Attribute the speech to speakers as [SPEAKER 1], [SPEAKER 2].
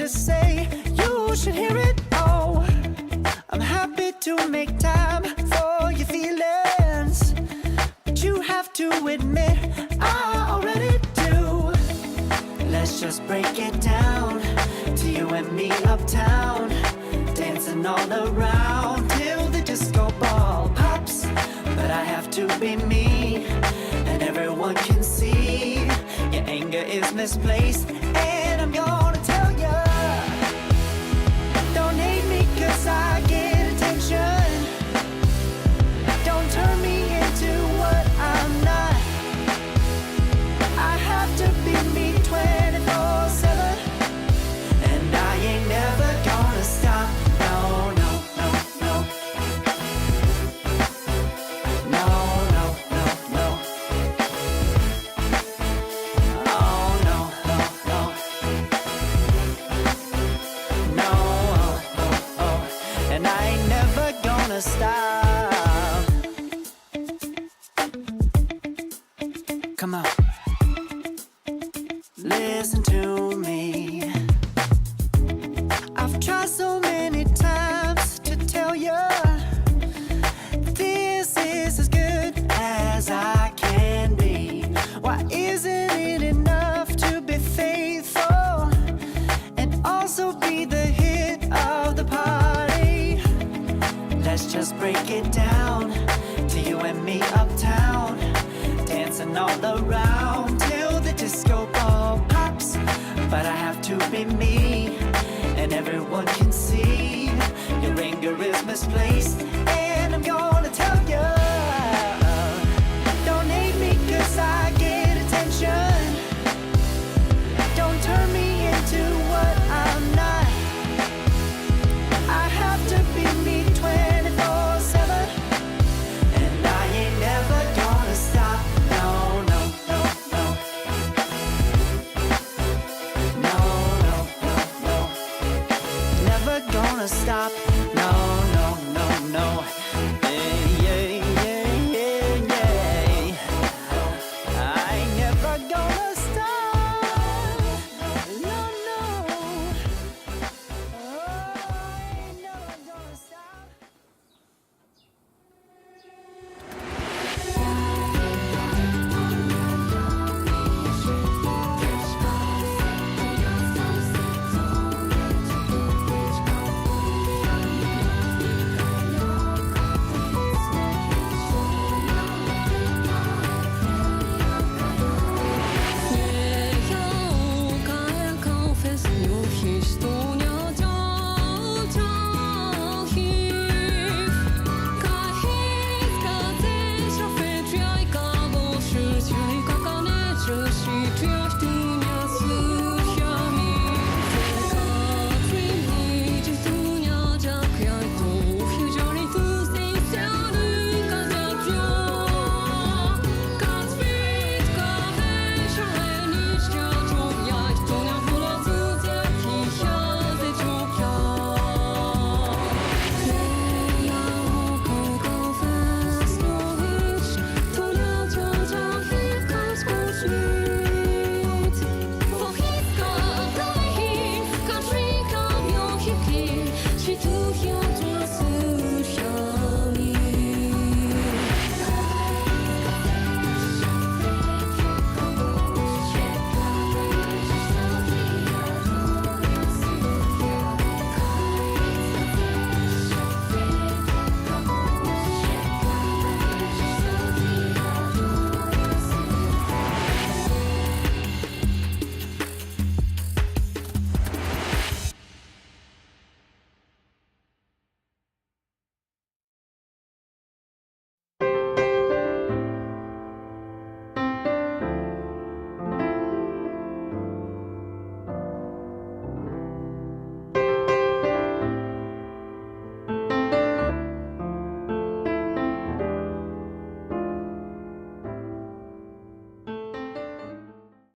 [SPEAKER 1] to say, you should hear it. Oh, I'm happy to make time for your feelings, but you have to admit I already do. Let's just break it down to you and me uptown, dancing all around till the disco ball pops. But I have to be me, and everyone can see your anger is misplaced. And I'm gonna tell ya, don't hate me 'cause I get attention. Don't turn me into what I'm not. I have to be me 24/7, and I ain't never gonna stop. No, no, no, no. No, no, no, no. Oh, no, no, no. No, oh, oh, oh. And I ain't never gonna stop. Come on. Listen to me. I've tried so many times to tell you this is as good as I can be. Why isn't it enough to be faithful and also be the hit of the party? Let's just break it down to you and me uptown, dancing all around till the disco ball pops. But I have to be me, and everyone can see your anger is misplaced.